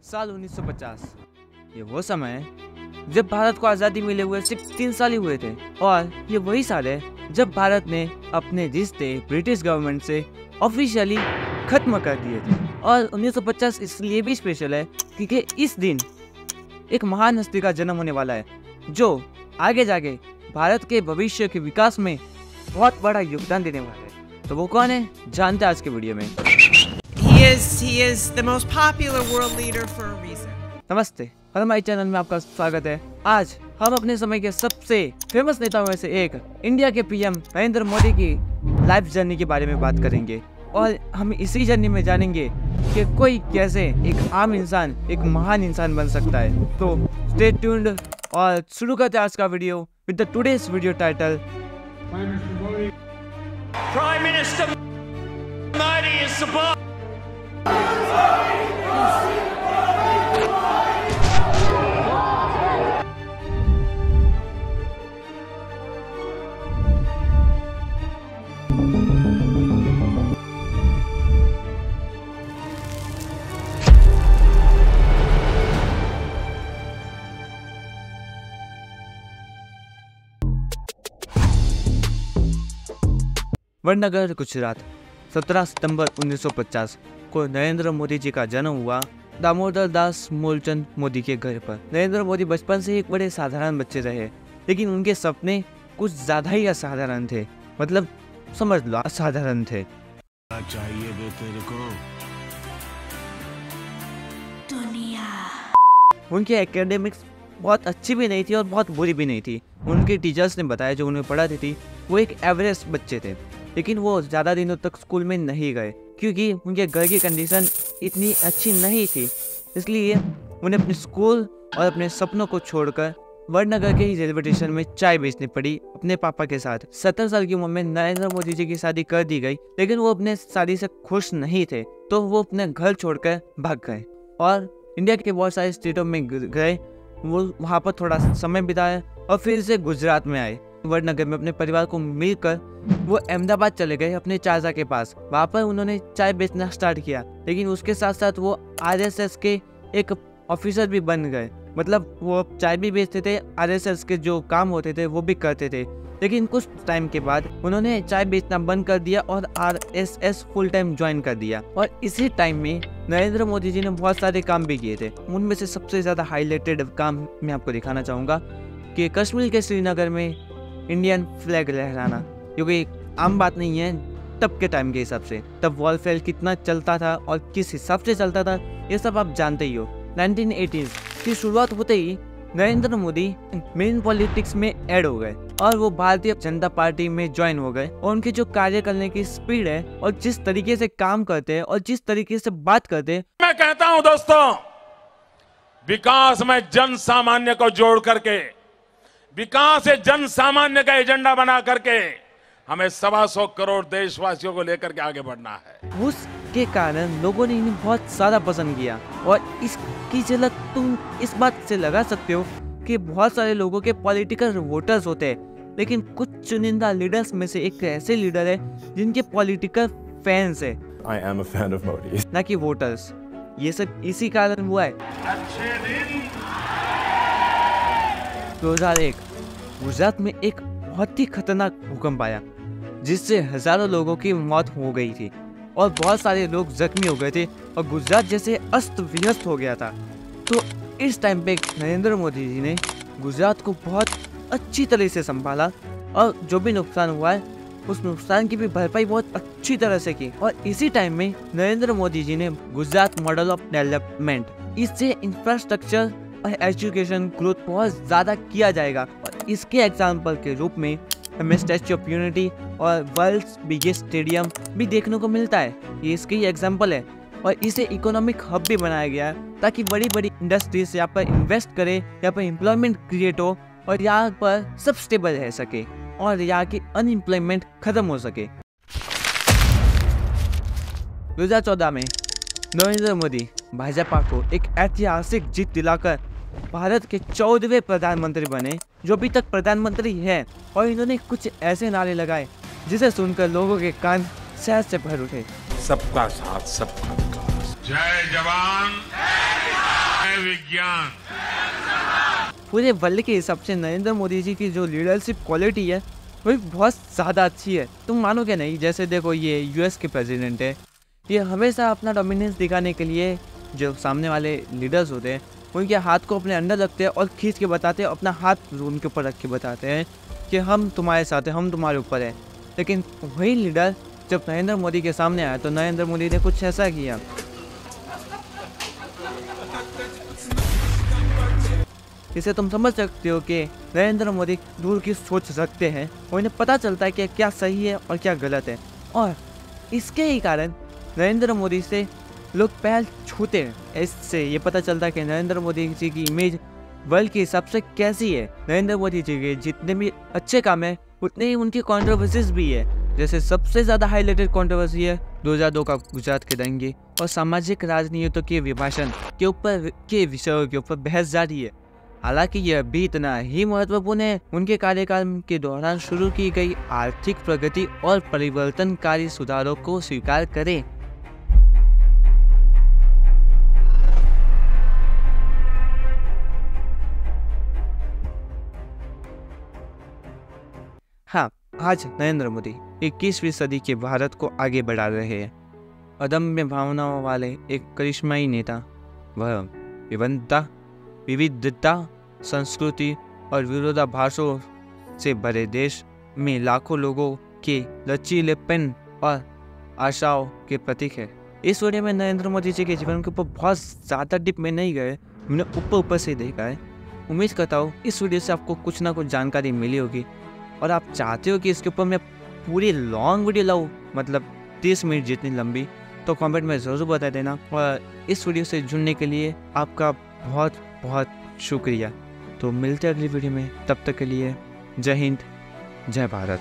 साल 1950। ये वो समय है जब भारत को आज़ादी मिले हुए सिर्फ 3 साल ही हुए थे और ये वही साल है जब भारत ने अपने रिश्ते ब्रिटिश गवर्नमेंट से ऑफिशियली खत्म कर दिए थे। और 1950 इसलिए भी स्पेशल है क्योंकि इस दिन एक महान हस्ती का जन्म होने वाला है जो आगे जाके भारत के भविष्य के विकास में बहुत बड़ा योगदान देने वाला है। तो वो कौन है, जानते हैं आज के वीडियो में। He is the most popular world leader for a reason. नमस्ते और हमारे चैनल में आपका स्वागत है। आज हम अपने समय के सबसे फेमस नेताओं में से एक इंडिया के पीएम नरेंद्र मोदी की लाइफ जर्नी के बारे में बात करेंगे और हम इसी जर्नी में जानेंगे कि कोई कैसे एक आम इंसान एक महान इंसान बन सकता है। तो स्टे ट्यून्ड और शुरू करते हैं आज का video with the today's video title Prime Minister Modi is support. Vadnagar Gujarat 17 सितंबर 1950 को नरेंद्र मोदी जी का जन्म हुआ दामोदर दास मूलचंद मोदी के घर पर। नरेंद्र मोदी बचपन से एक बड़े साधारण बच्चे रहे, लेकिन उनके सपने कुछ ज्यादा ही असाधारण थे। मतलब समझ लो असाधारण थे। चाहिए बे तेरे को उनकी एकेडमिक्स बहुत अच्छी भी नहीं थी और बहुत बुरी भी नहीं थी। उनके टीचर्स ने बताया जो उन्हें पढ़ाती थी वो एक एवरेज बच्चे थे, लेकिन वो ज़्यादा दिनों तक स्कूल में नहीं गए क्योंकि उनके घर की कंडीशन इतनी अच्छी नहीं थी। इसलिए उन्हें अपने स्कूल और अपने सपनों को छोड़कर वडनगर के ही रेलवे स्टेशन में चाय बेचनी पड़ी अपने पापा के साथ। 17 साल की उम्र में नरेंद्र मोदी जी की शादी कर दी गई, लेकिन वो अपने शादी से खुश नहीं थे, तो वो अपने घर छोड़कर भाग गए और इंडिया के बहुत सारे स्टेटों में गए। वो वहाँ पर थोड़ा समय बिताया और फिर से गुजरात में आए। वडनगर में अपने परिवार को मिलकर वो अहमदाबाद चले गए अपने चाचा के पास। वहाँ पर उन्होंने चाय बेचना स्टार्ट किया, लेकिन उसके साथ साथ वो आरएसएस के एक ऑफिसर भी बन गए। मतलब वो चाय भी बेचते थे, आरएसएस के जो काम होते थे वो भी करते थे। लेकिन कुछ टाइम के बाद उन्होंने चाय बेचना बंद कर दिया और आरएसएस फुल टाइम ज्वाइन कर दिया। और इसी टाइम में नरेंद्र मोदी जी ने बहुत सारे काम भी किए थे। उनमें से सबसे ज़्यादा हाईलाइटेड काम मैं आपको दिखाना चाहूँगा कि कश्मीर के श्रीनगर में इंडियन फ्लैग लहराना, क्योंकि आम बात नहीं है तब के टाइम के हिसाब से। तब वॉर फेयर कितना चलता था और किस हिसाब से चलता था ये सब आप जानते ही हो। 1980s की शुरुआत होते ही नरेंद्र मोदी मेन पॉलिटिक्स में ऐड हो गए और वो भारतीय जनता पार्टी में ज्वाइन हो गए। और उनके जो कार्य करने की स्पीड है और जिस तरीके से काम करते हैं और जिस तरीके से बात करते हैं, मैं कहता हूं दोस्तों, विकास में जन सामान्य को जोड़ करके, विकास से जन सामान्य का एजेंडा बना करके हमें 125 करोड़ देशवासियों को लेकर के आगे बढ़ना है। उसके कारण लोगों ने इन्हें बहुत ज्यादा पसंद किया और इसकी झलक तुम इस बात से लगा सकते हो कि बहुत सारे लोगों के पॉलिटिकल वोटर्स होते हैं, लेकिन कुछ चुनिंदा लीडर्स में से एक ऐसे लीडर है जिनके पॉलिटिकल फैंस है। I am a fan of Modi. ना कि वोटर्स। ये सब इसी कारण हुआ है। 2001 गुजरात में एक बहुत ही खतरनाक भूकंप आया जिससे हजारों लोगों की मौत हो गई थी और बहुत सारे लोग जख्मी हो गए थे और गुजरात जैसे अस्त व्यस्त हो गया था। तो इस टाइम पे नरेंद्र मोदी जी ने गुजरात को बहुत अच्छी तरह से संभाला और जो भी नुकसान हुआ है उस नुकसान की भी भरपाई बहुत अच्छी तरह से की। और इसी टाइम में नरेंद्र मोदी जी ने गुजरात मॉडल ऑफ डेवलपमेंट, इससे इंफ्रास्ट्रक्चर और एजुकेशन ग्रोथ बहुत ज़्यादा किया जाएगा। और इसके एग्जाम्पल के रूप में हमें स्टैच्यू ऑफ यूनिटी और वर्ल्ड्स बिगेस्ट स्टेडियम भी देखने को मिलता है। ये इसके ही एग्जाम्पल है और इसे इकोनॉमिक हब भी बनाया गया है ताकि बड़ी बड़ी इंडस्ट्रीज यहाँ पर इन्वेस्ट करे, यहाँ पर एम्प्लॉयमेंट क्रिएट हो और यहाँ पर सब स्टेबल रह सके और यहाँ की अनएम्प्लॉयमेंट खत्म हो सके। 2014 में नरेंद्र मोदी भाजपा को एक ऐतिहासिक जीत दिलाकर भारत के 14वें प्रधानमंत्री बने जो अभी तक प्रधानमंत्री है। और इन्होंने कुछ ऐसे नारे लगाए जिसे सुनकर लोगों के कान सहज से भर उठे। सबका साथ सबका विकास, जय जवान विज्ञान। पूरे वर्ल्ड के हिसाब से नरेंद्र मोदी जी की जो लीडरशिप क्वालिटी है वो बहुत ज़्यादा अच्छी है। तुम मानोगे नहीं, जैसे देखो ये यूएस के प्रेसिडेंट है, ये हमेशा अपना डोमिनेंस दिखाने के लिए जो सामने वाले लीडर्स होते हैं उनके हाथ को अपने अंदर रखते हैं और खींच के बताते हैं, अपना हाथ उनके ऊपर रख के बताते हैं कि हम तुम्हारे साथ हैं, हम तुम्हारे ऊपर हैं। लेकिन वही लीडर जब नरेंद्र मोदी के सामने आया तो नरेंद्र मोदी ने कुछ ऐसा किया, इसे तुम समझ सकते हो कि नरेंद्र मोदी दूर की सोच रखते हैं और इन्हें पता चलता है कि क्या सही है और क्या गलत है, और इसके ही कारण नरेंद्र मोदी से लोग पहल छूते हैं। इससे ये पता चलता है कि नरेंद्र मोदी जी की इमेज वर्ल्ड के हिसाब से कैसी है। नरेंद्र मोदी जी के जितने भी अच्छे काम है उतने ही उनकी कंट्रोवर्सीज भी है। जैसे सबसे ज़्यादा हाईलाइटेड कंट्रोवर्सी है 2002 का गुजरात के दंगे और सामाजिक राजनीतियों के विभाजन के ऊपर के विषयों के ऊपर बहस जारी है। हालांकि यह भी इतना ही महत्वपूर्ण है उनके कार्यकाल के दौरान शुरू की गई आर्थिक प्रगति और परिवर्तनकारी सुधारों को स्वीकार करें। हाँ, आज नरेंद्र मोदी 21वीं सदी के भारत को आगे बढ़ा रहे हैं। अदम्य भावनाओं वाले एक करिश्माई नेता, वह विविधता, संस्कृति और विरोधाभासों से भरे देश में लाखों लोगों के लचीलेपन और आशाओं के प्रतीक है। इस वीडियो में नरेंद्र मोदी जी के जीवन के ऊपर बहुत ज़्यादा डिप में नहीं गए, हमने ऊपर से देखा है। उम्मीद करता हूँ इस वीडियो से आपको कुछ ना कुछ जानकारी मिली होगी और आप चाहते हो कि इसके ऊपर मैं पूरी लॉन्ग वीडियो लाऊं, मतलब 30 मिनट जितनी लंबी, तो कमेंट में ज़रूर बता देना। और इस वीडियो से जुड़ने के लिए आपका बहुत बहुत शुक्रिया। तो मिलते हैं अगली वीडियो में, तब तक के लिए जय हिंद, जय भारत।